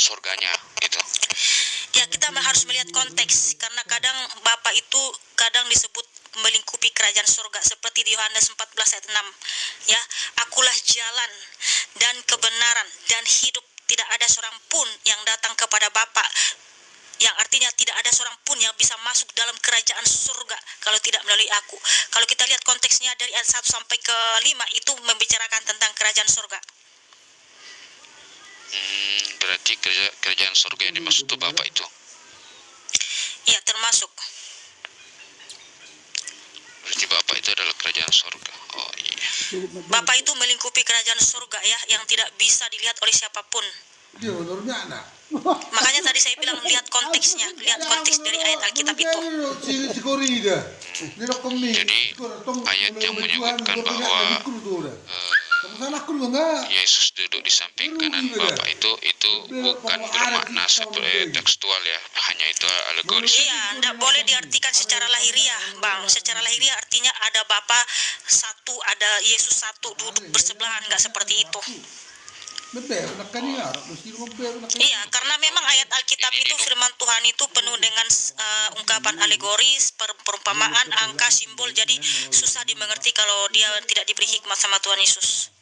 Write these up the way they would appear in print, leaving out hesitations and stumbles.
surganya itu. Ya, kita harus melihat konteks, karena kadang Bapa itu kadang disebut melingkupi kerajaan surga, seperti di Yohanes 14 ayat 6. Ya, akulah jalan dan kebenaran dan hidup, tidak ada seorang pun yang datang kepada Bapa, yang artinya tidak ada seorang pun yang bisa masuk dalam kerajaan surga kalau tidak melalui aku. Kalau kita lihat konteksnya dari ayat 1 sampai ke 5 itu membicarakan tentang kerajaan surga. Berarti kerajaan surga yang dimaksud itu Bapak itu. Iya, termasuk. Berarti Bapak itu adalah kerajaan surga. Oh iya. Bapak itu melingkupi kerajaan surga ya, yang tidak bisa dilihat oleh siapapun. Makanya tadi saya bilang lihat konteksnya, lihat konteks dari ayat Alkitab itu. Jadi ayat yang menyebutkan bahwa Yesus duduk di samping kanan Bapa itu bukan bermakna seperti tekstual ya, hanya itu alegoris. Iya, tidak boleh diartikan secara lahiriah, Bang. Secara lahiriah artinya ada Bapa satu, ada Yesus satu duduk bersebelahan, nggak seperti itu. Iya, karena memang ayat Alkitab itu firman Tuhan itu penuh dengan ungkapan alegoris, perumpamaan, angka, simbol, jadi susah dimengerti kalau dia tidak diberi hikmat sama Tuhan Yesus.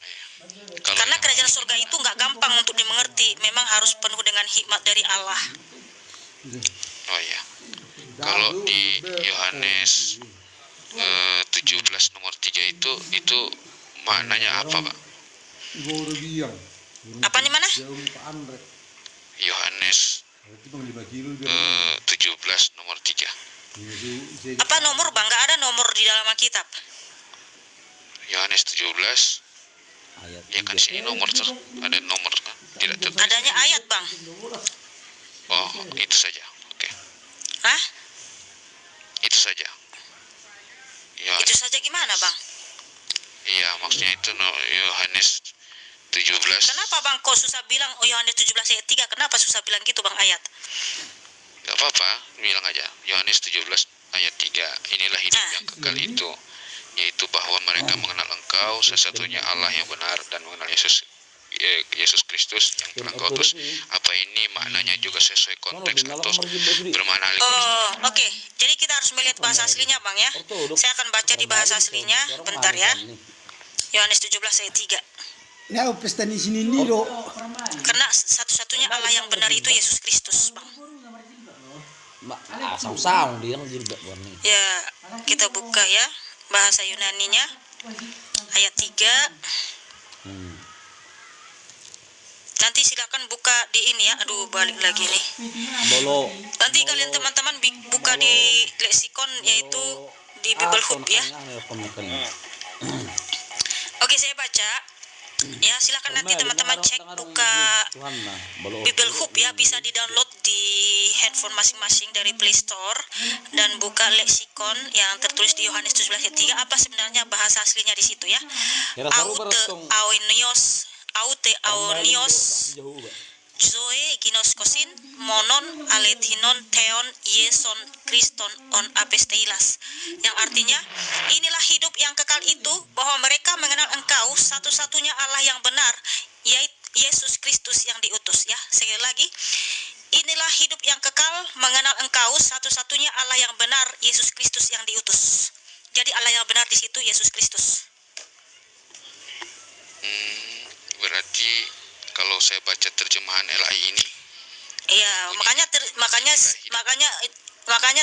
Karena kerajaan surga itu nggak gampang untuk dimengerti, memang harus penuh dengan hikmat dari Allah. Oh iya. Kalau di Yohanes 17 nomor 3 itu maknanya apa, Pak? Apa nih mana? Yohanes 17 nomor 3. Apa nomor, Bang? Nggak ada nomor di dalam Alkitab. Yohanes 17. Ya kan sini nomor tuh, ada nomor kan? Tidak tertulis. Adanya ayat, Bang. Oh, itu saja. Oke. Hah? Itu saja. Ya. Itu saja gimana, Bang? Iya, maksudnya itu Yohanes 17. Kenapa, Bang, kok susah bilang Yohanes 17 ayat 3? Kenapa susah bilang gitu, Bang, ayat? Gak apa-apa, bilang aja. Yohanes 17 ayat 3. Inilah hidup yang kekal itu, yaitu bahwa mereka mengenal Engkau satu-satunya Allah yang benar dan mengenal Yesus Kristus yang telah Kau utus. Apa ini maknanya juga sesuai konteks atau bermakna alegoris? Oh, oke. Jadi kita harus melihat bahasa aslinya, Bang, ya. Saya akan baca di bahasa aslinya, bentar ya. Yohanes 17 ayat 3. Karena satu-satunya Allah yang benar itu Yesus Kristus, Bang. Ya, kita buka ya bahasa Yunaninya ayat 3. Nanti silakan buka di ini ya. Aduh, balik lagi nih. Nanti kalian teman-teman buka di leksikon, yaitu di Bible Hub ya. Oke, saya baca. Ya, silakan nanti teman-teman cek buka Bible Hub ya, bisa di-download di handphone masing-masing dari Play Store, dan buka leksikon yang tertulis di Yohanes 17 ayat 3. Apa sebenarnya bahasa aslinya di situ ya? Aute aonios zoe ginoskosin monon alethinon theon yeson kriston on apesteilas, yang artinya inilah hidup yang kekal itu, bahwa mereka mengenal Engkau satu-satunya Allah yang benar, yaitu Yesus Kristus yang diutus ya. Sekali lagi, inilah hidup yang kekal, mengenal Engkau satu-satunya Allah yang benar, Yesus Kristus yang diutus. Jadi Allah yang benar di situ Yesus Kristus. Berarti kalau saya baca terjemahan LAI ini, iya, makanya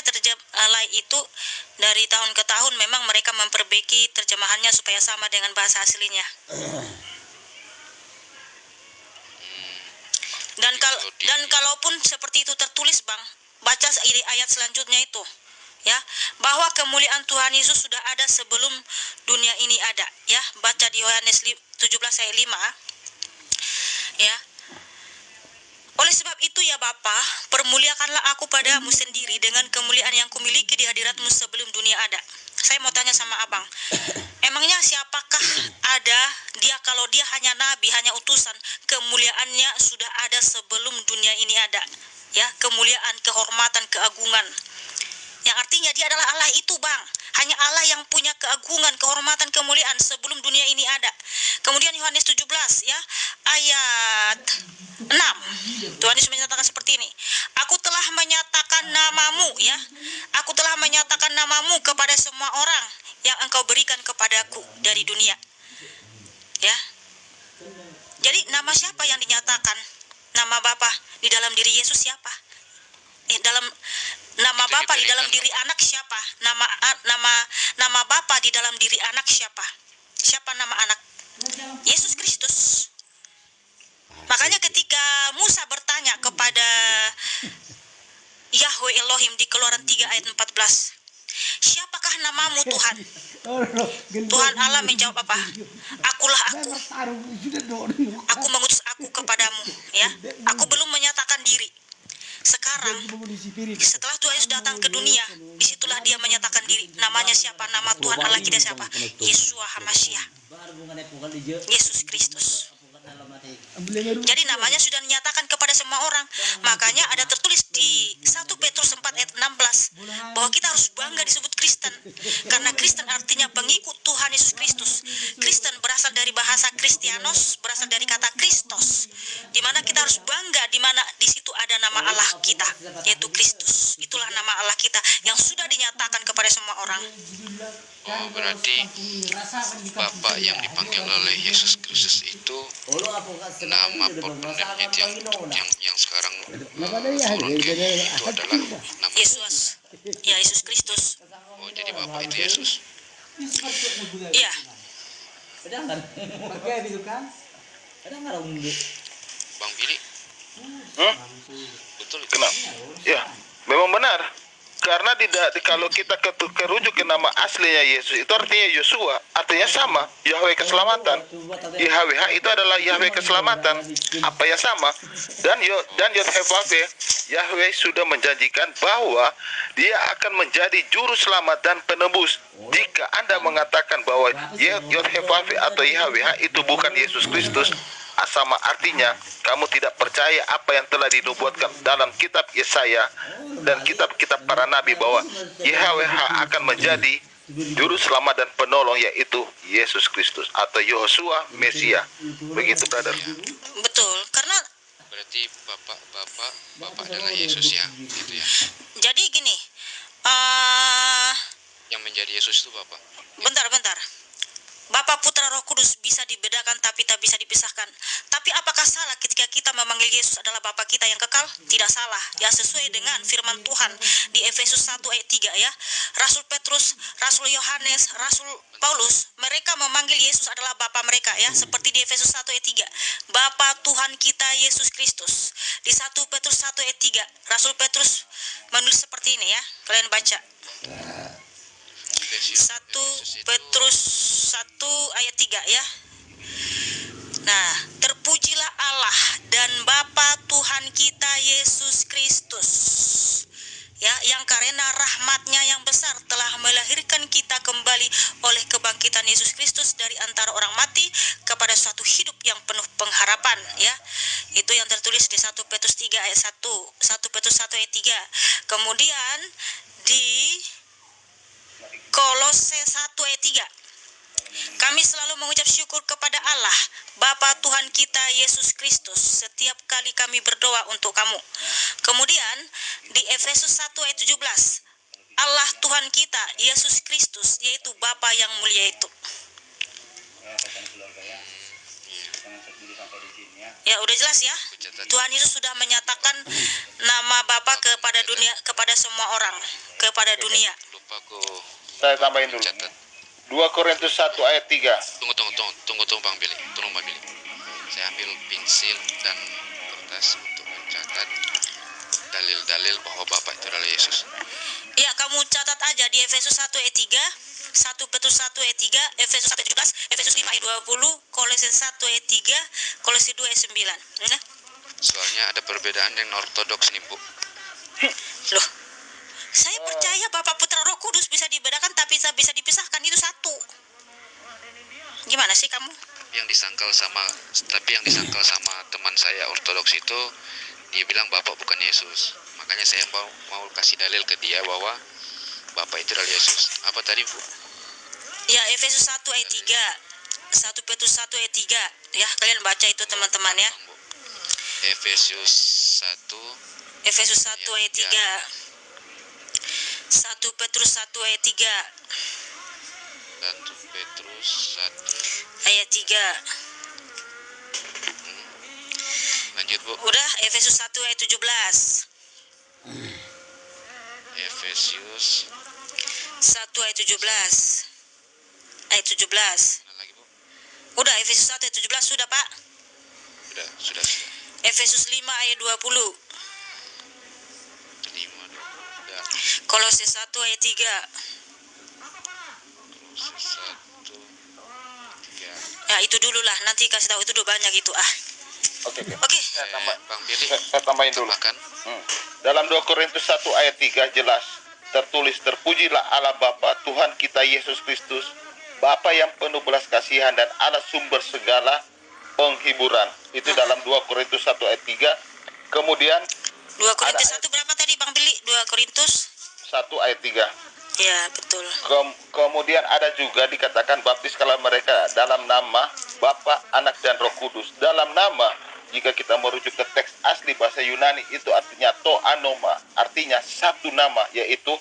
terjemahan LAI itu dari tahun ke tahun memang mereka memperbaiki terjemahannya supaya sama dengan bahasa aslinya. Dan kalaupun seperti itu tertulis, Bang, baca ayat selanjutnya itu ya, bahwa kemuliaan Tuhan Yesus sudah ada sebelum dunia ini ada ya. Baca di Yohanes 17 ayat 5 ya. Oleh sebab itu ya Bapa, permuliakanlah aku padamu sendiri dengan kemuliaan yang kumiliki di hadiratmu sebelum dunia ada. Saya mau tanya sama Abang, emangnya siapakah ada dia, kalau dia hanya nabi, hanya utusan, kemuliaannya sudah ada sebelum dunia ini ada ya, kemuliaan, kehormatan, keagungan, yang artinya dia adalah Allah itu, Bang. Hanya Allah yang punya keagungan, kehormatan, kemuliaan sebelum dunia ini ada. Kemudian Yohanes 17 ya, ayat 6. Tuhan Yesus menyatakan seperti ini. Aku telah menyatakan namamu ya. Aku telah menyatakan namamu kepada semua orang yang engkau berikan kepadaku dari dunia. Ya. Jadi nama siapa yang dinyatakan? Nama Bapa di dalam diri Yesus siapa? Dalam nama Itu Bapa di diberikan, dalam diri anak siapa? Nama Bapa di dalam diri anak siapa? Siapa nama anak? Yesus Kristus. Makanya ketika Musa bertanya kepada Yahweh Elohim di Keluaran 3 ayat 14, siapakah namamu Tuhan? Tuhan Allah menjawab apa? Akulah aku. Aku mengutus aku kepadamu, ya. Aku belum menyatakan diri. Sekarang setelah Tuhan Yesus datang ke dunia, disitulah dia menyatakan diri. Namanya siapa? Nama Tuhan Allah kita siapa? Yeshua HaMashiach, Yesus Kristus. Jadi namanya sudah dinyatakan kepada semua orang. Makanya ada tertulis di 1 Petrus 4 ayat 16 bahwa kita harus bangga disebut Kristen. Karena Kristen artinya pengikut Tuhan Yesus Kristus. Kristen berasal dari bahasa Kristianos, berasal dari kata Kristos, di mana kita harus bangga, di mana di situ ada nama Allah kita, yaitu Kristus. Itulah nama Allah kita yang sudah dinyatakan kepada semua orang. Oh, berarti Bapak yang dipanggil oleh Yesus Kristus itu nama pembenarannya itu yang sekarang orang itu adalah nama. Yesus. Ya, Yesus Kristus. Oh, jadi Bapak itu Yesus. Iya. Bang Billy, betul itu? Kenapa? Ya, memang benar. Karena kalau kita kerujuk ke nama aslinya Yesus, itu artinya Yosua, artinya sama, Yahweh keselamatan. YHWH itu adalah Yahweh keselamatan. Apa yang sama? Dan Yod-Heh-Vav-He, Yahweh sudah menjanjikan bahwa Dia akan menjadi juru selamat dan penebus. Jika Anda mengatakan bahwa Yod-Heh-Vav-He atau YHWH itu bukan Yesus Kristus, sama artinya kamu tidak percaya apa yang telah dinubuatkan dalam kitab Yesaya dan kitab-kitab para nabi bahwa YHWH akan menjadi juru selamat dan penolong, yaitu Yesus Kristus atau Yosua Mesia. Begitu, brother. Betul. Karena Berarti Bapak adalah Yesus ya, gitu ya. jadi gini, Yang menjadi Yesus itu Bapak. bentar. Bapa, Putra, Roh Kudus bisa dibedakan tapi tak bisa dipisahkan. Tapi apakah salah ketika kita memanggil Yesus adalah Bapa kita yang kekal? Tidak salah. Ya, sesuai dengan firman Tuhan di Efesus 1 ayat 3 ya. Rasul Petrus, Rasul Yohanes, Rasul Paulus, mereka memanggil Yesus adalah Bapa mereka ya, seperti di Efesus 1 ayat 3. Bapa Tuhan kita Yesus Kristus. Di 1 Petrus 1 ayat 3, Rasul Petrus menulis seperti ini ya. Kalian baca. 1 Petrus 1 ayat 3 ya. Nah, terpujilah Allah dan Bapa Tuhan kita Yesus Kristus, ya, yang karena rahmatnya yang besar telah melahirkan kita kembali oleh kebangkitan Yesus Kristus dari antara orang mati kepada suatu hidup yang penuh pengharapan ya. Itu yang tertulis di 1 Petrus 3 ayat 1, 1 Petrus 1 ayat 3. Kemudian di Kolose 1 ayat 3. Kami selalu mengucap syukur kepada Allah, Bapa Tuhan kita Yesus Kristus, setiap kali kami berdoa untuk kamu. Kemudian di Efesus 1 ayat 17, Allah Tuhan kita Yesus Kristus, yaitu Bapa yang mulia itu. Ya, udah jelas ya. Tuhan Yesus sudah menyatakan nama Bapa kepada dunia, kepada semua orang, kepada dunia. Lupa aku Saya tambahin dulu. catat. 2 Korintus 1 ayat 3. Tunggu Bang Billy. Tolong Bang Billy. Saya ambil pensil dan kertas untuk mencatat dalil-dalil bahwa Bapak itu adalah Yesus. Ya, kamu catat aja di Efesus 1 ayat 3, 1 Petrus 1 ayat 3, Efesus 1 ayat 17, Efesus 5 ayat 20, Kolose 1 ayat 3, Kolose 2 ayat 9. Nah, Soalnya ada perbedaan yang ortodoks nih, Bu. loh, saya percaya Bapa, Putra, Roh Kudus bisa dibedakan tapi bisa dipisahkan, itu satu. Gimana sih kamu? Yang disangkal sama teman saya ortodoks itu, dia bilang Bapak bukan Yesus. Makanya saya mau kasih dalil ke dia bahwa Bapa itu adalah Yesus. Apa tadi, Bu? Ya, Efesus 1 ayat 3. 1 Petrus 1 ayat 3. Ya, kalian baca itu teman-teman ya. Bu. Efesus 1 Efesus 1 ayat 3. 1 Petrus 1 ayat 3. 1 Petrus 1 Ayat 3. lanjut, Bu. Udah, Efesus 1 ayat 17. Efesius 1 ayat 17. Ayat 17. mana lagi, Bu? Udah, Efesus 1 ayat 17 sudah, Pak. Sudah. Efesus 5 ayat 20. 5 udah. Kolose 1 ayat 3. Terus 1 3. Ya, itu dulu lah. Nanti kasih tahu itu udah banyak itu. Oke. Oke. Bang Billy, Saya tambahin dulu. tambahkan. Dalam 2 Korintus 1 ayat 3 jelas tertulis, terpujilah Allah Bapa Tuhan kita Yesus Kristus, Bapa yang penuh belas kasihan dan Allah sumber segala penghiburan. Itu dalam 2 Korintus 1 ayat 3. Kemudian 2 Korintus 1 berapa tadi Bang Billy? 2 Korintus 1 ayat 3. Ya, betul. Kemudian ada juga dikatakan baptiskanlah mereka dalam nama Bapa, Anak dan Roh Kudus. Dalam nama, jika kita merujuk ke teks asli bahasa Yunani, itu artinya to anoma, artinya satu nama, yaitu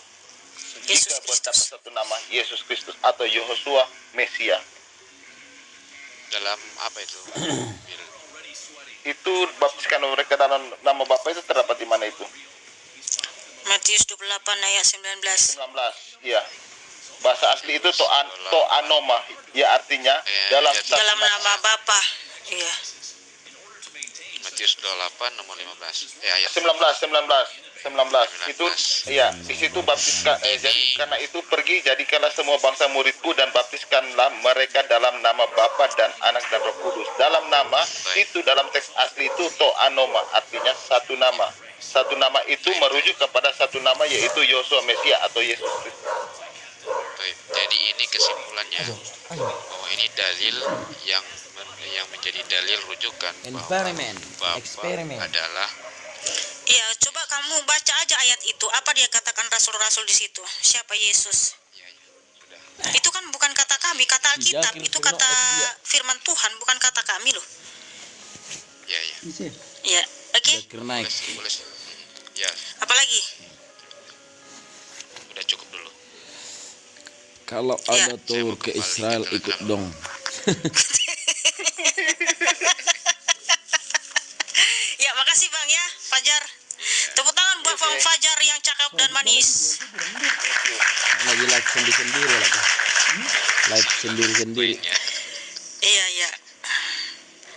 Yesus jika berdapat Kristus. satu nama Yesus Kristus atau Yehosua Mesia. Dalam apa itu? Bil? Itu baptiskan mereka dalam nama Bapa itu terdapat di mana itu? Matius 28 ayat 19. 19. Iya. Bahasa asli itu to anoma, ya artinya dalam ya, satu Dalam nama Bapa. Iya. Matius 28 nomor 15. Ayat 19 itu ya di situ baptiskan jadi karena itu pergi jadikanlah semua bangsa muridku dan baptiskanlah mereka dalam nama Bapa dan Anak dan Roh Kudus. Dalam nama itu dalam teks asli itu to anoma, artinya satu nama. Satu nama itu merujuk kepada satu nama, yaitu Yosua Mesia atau Yesus Kristus. Baik, jadi ini kesimpulannya bahwa ini dalil yang menjadi dalil rujukan bahwa Bapa adalah Iya, coba kamu baca aja ayat itu. Apa dia katakan rasul-rasul di situ? Siapa Yesus? ya, sudah. Itu kan bukan kata kami, kata Alkitab. Itu kata firman Tuhan, bukan kata kami loh. Ya. Ya, oke. Boleh. Ya, Apalagi? udah cukup dulu. Kalau Ya. ada tour ke Israel ikut dong. Ya, makasih Bang ya, Fajar. Tepuk tangan buat Bang Fajar yang cakep dan manis. Lagi live sendiri-sendiri lagi. Live sendiri-sendiri. Poinnya. Iya, iya.